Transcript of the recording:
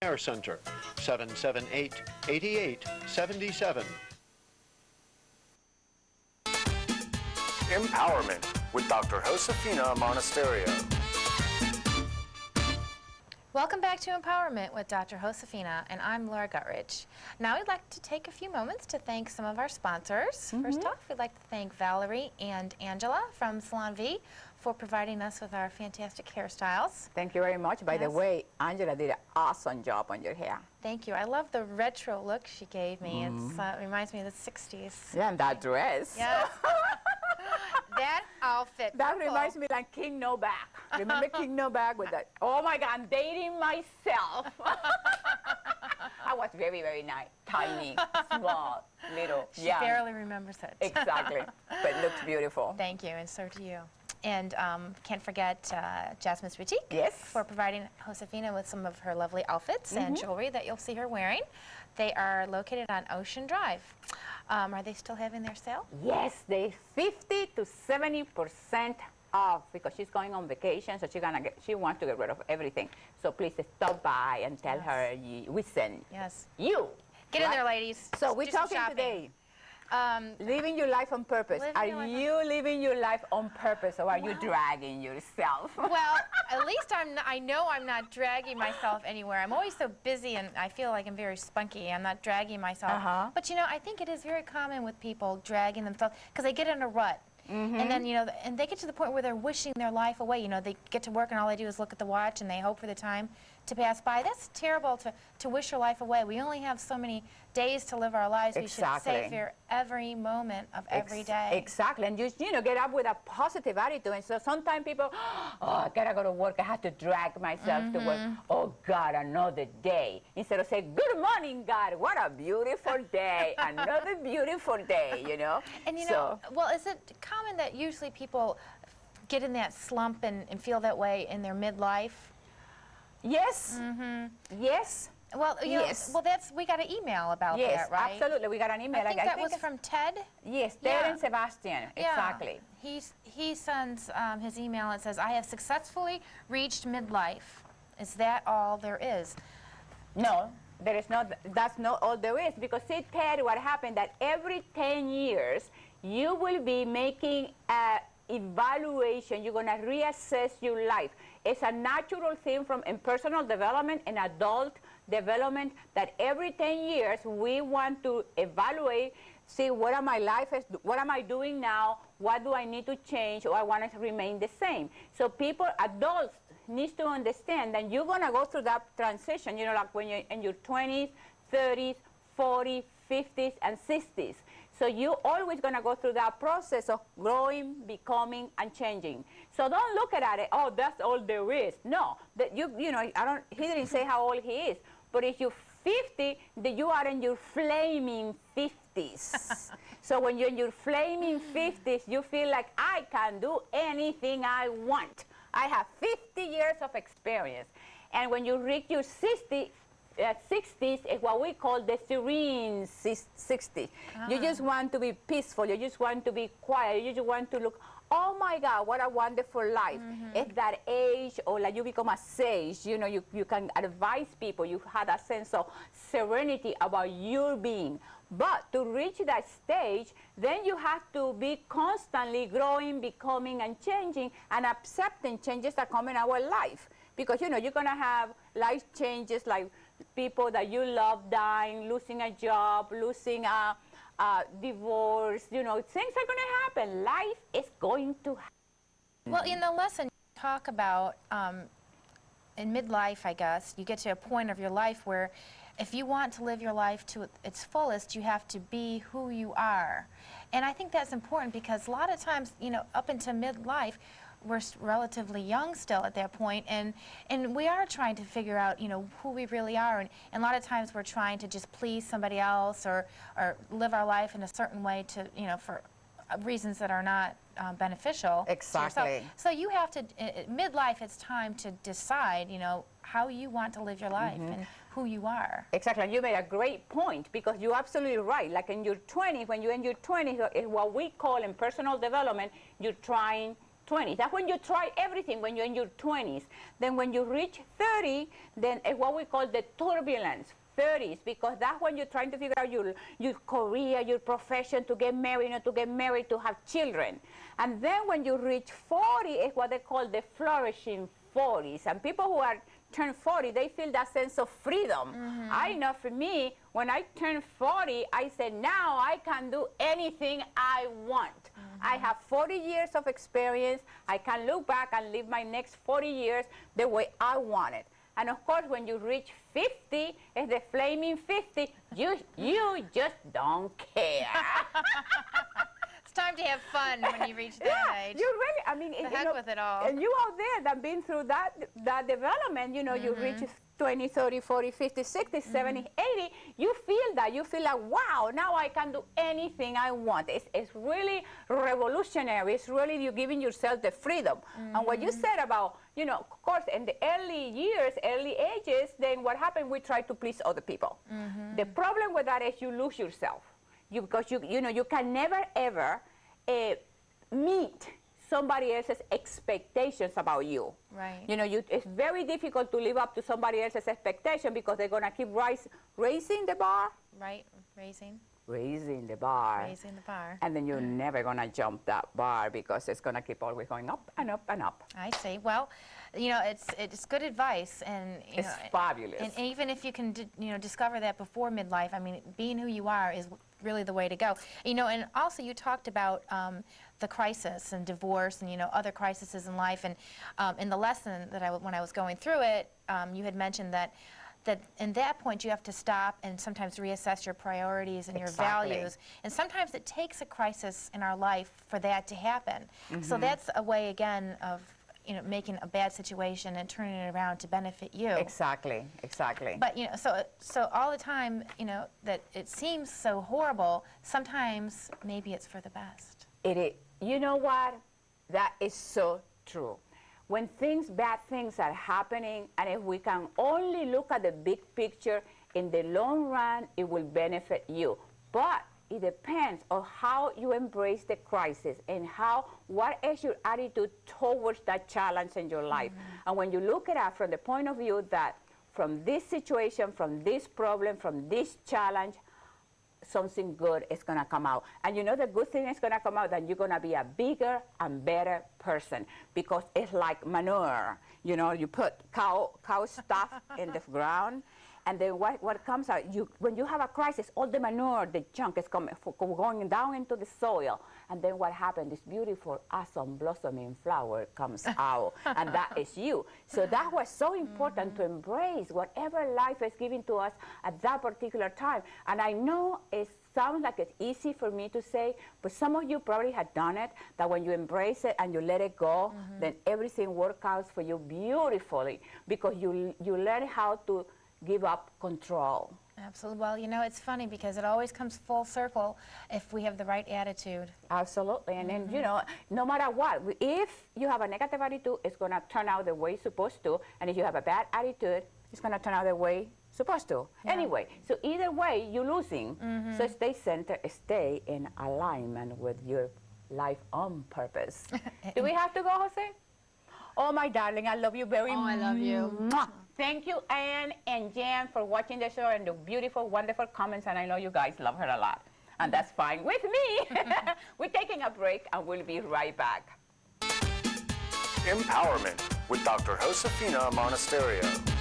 Care Center, 778-8877. Empowerment with Dr. Josefina Monasterio. Welcome back to Empowerment with Dr. Josefina, and I'm Laura Guttridge. Now we'd like to take a few moments to thank some of our sponsors. First off, we'd like to thank Valerie and Angela from Salon V for providing us with our fantastic hairstyles. Thank you very much. By the way, Angela did an awesome job on your hair. Thank you. I love the retro look she gave me. It reminds me of the 60s. Yeah, and that dress. Yes. That outfit. That purple. reminds me like King No Back. Remember King No Back with that? Oh my God, I'm dating myself. I was very, very tiny, small, little, She young. barely remembers it. Exactly, but it looks beautiful. Thank you, and so do you. And can't forget Jasmine's Boutique Yes. for providing Josefina with some of her lovely outfits and jewelry that you'll see her wearing. They are located on Ocean Drive. Are they still having their sale? Yes, they 50 to 70% off because she's going on vacation, so she wants to get rid of everything. So please stop by and tell her we send you. Get in there, ladies. So we're Do some talking shopping. today. Living your life on purpose. Are you living your life on purpose, or are you dragging yourself? Well, at least I know I'm not dragging myself anywhere. I'm always so busy, and I feel like I'm very spunky. I'm not dragging myself. But, you know, I think it is very common with people dragging themselves because they get in a rut. And then, you know, and they get to the point where they're wishing their life away. You know, they get to work and all they do is look at the watch and they hope for the time to pass by. That's terrible to wish your life away. We only have so many days to live our lives. We should savor every moment of every day. Exactly. And you know, get up with a positive attitude. And so sometimes people, oh, I gotta go to work. I have to drag myself to work. Oh, God, another day. Instead of saying, good morning, God. What a beautiful day. Another beautiful day, you know. And, you know, well, is it common that usually people get in that slump and feel that way in their midlife? Yes. Yes. Well, you know, well, we got an email about that, right? Yes, absolutely. We got an email. I think that was from Ted. Yes, Ted and Sebastian. Exactly. He sends his email and says, I have successfully reached midlife. Is that all there is? No, there is not. That's not all there is. Because see, Ted, what happened that every 10 years, you will be making a evaluation. You're going to reassess your life. It's a natural thing from in personal development and adult development that every 10 years we want to evaluate, see what am I doing now, what do I need to change, or I want to remain the same. So people, adults, need to understand that you're going to go through that transition, you know, like when you're in your 20s, 30s, 40s, 50s, and 60s. So you're always going to go through that process of growing, becoming, and changing. So don't look at it, oh, that's all there is. No, that you know, he didn't say how old he is, but if you're 50, then you are in your flaming 50s. So when you're in your flaming 50s, you feel like I can do anything I want. I have 50 years of experience. And when you reach your 60s is what we call the serene 60s. You just want to be peaceful. You just want to be quiet. You just want to look, oh my God, what a wonderful life. At that age, or like you become a sage, you know, you can advise people. You have a sense of serenity about your being. But to reach that stage, then you have to be constantly growing, becoming, and changing, and accepting changes that come in our life. Because, you know, you're going to have life changes like people that you love dying, losing a job, losing a divorce, you know, things are going to happen. Life is going to happen. Well, in the lesson, you talk about in midlife, I guess, you get to a point of your life where if you want to live your life to its fullest, you have to be who you are. And I think that's important because a lot of times, you know, up into midlife, we're relatively young still at that point, and we are trying to figure out, you know, who we really are, and a lot of times we're trying to just please somebody else or live our life in a certain way to, you know, for reasons that are not beneficial. Exactly. So you have to, midlife, it's time to decide, you know, how you want to live your life and who you are. Exactly, and you made a great point because you're absolutely right. Like in your 20s, when you're in your 20s, is what we call in personal development, you're trying 20s. That's when you try everything, when you're in your 20s. Then when you reach 30, then it's what we call the turbulence. 30s, because that's when you're trying to figure out your career, your profession, to get married, not to get married, to have children. And then when you reach 40, it's what they call the flourishing 40s. And people who are turn 40, they feel that sense of freedom. I know for me, when I turned 40, I said, now I can do anything I want. I have 40 years of experience. I can look back and live my next 40 years the way I want it. And of course, when you reach 50, it's the flaming 50, you just don't care. It's time to have fun when you reach that age. You really, I mean, The heck with it all. And you out there that been through that development, you know, you reach 20, 30, 40, 50, 60, 70, 80, you feel that. You feel like, wow, now I can do anything I want. It's really revolutionary. It's really you giving yourself the freedom. And what you said about, you know, of course, in the early years, early ages, then what happened, we try to please other people. The problem with that is you lose yourself. Because you know, you can never, ever meet somebody else's expectations about you. Right. You know, it's very difficult to live up to somebody else's expectation because they're going to keep raising the bar. Right, raising Raising the bar. the bar. And then you're never going to jump that bar because it's going to keep always going up and up and up. I see. Well, you know, it's good advice, and you It's know, fabulous. And even if you can, you know, discover that before midlife, I mean, being who you are is really the way to go. You know, and also you talked about the crisis and divorce, and you know, other crises in life, and in the lesson that when I was going through it, you had mentioned that in that point you have to stop and sometimes reassess your priorities and your values. And sometimes it takes a crisis in our life for that to happen. So that's a way, again, of, you know, making a bad situation and turning it around to benefit you. Exactly, exactly. But, you know, so all the time, you know, that it seems so horrible, sometimes maybe it's for the best. It is. You know what? That is so true. When bad things are happening, and if we can only look at the big picture, in the long run, it will benefit you. But it depends on how you embrace the crisis and what is your attitude towards that challenge in your life. And when you look at it from the point of view that from this situation, from this problem, from this challenge, something good is going to come out. And you know the good thing is going to come out, that you're going to be a bigger and better person, because it's like manure. You know, you put cow stuff in the ground, and then what comes out, when you have a crisis, all the manure, the junk is going down into the soil. And then what happens, this beautiful, awesome, blossoming flower comes out, and that is you. So that was so important to embrace whatever life is giving to us at that particular time. And I know it sounds like it's easy for me to say, but some of you probably have done it, that when you embrace it and you let it go, then everything works out for you beautifully, because you learn how to give up control. Absolutely. Well, you know, it's funny because it always comes full circle if we have the right attitude. Absolutely. And then, you know, no matter what, if you have a negative attitude, it's going to turn out the way it's supposed to. And if you have a bad attitude, it's going to turn out the way it's supposed to. Yeah. Anyway, so either way, you're losing. So stay centered, stay in alignment with your life on purpose. Do we have to go, Jose? Oh, my darling, I love you very much. Oh, I love you. Mwah. Thank you, Anne and Jan, for watching the show and the beautiful, wonderful comments. And I know you guys love her a lot. And that's fine with me. We're taking a break, and we'll be right back. Empowerment with Dr. Josefina Monasterio.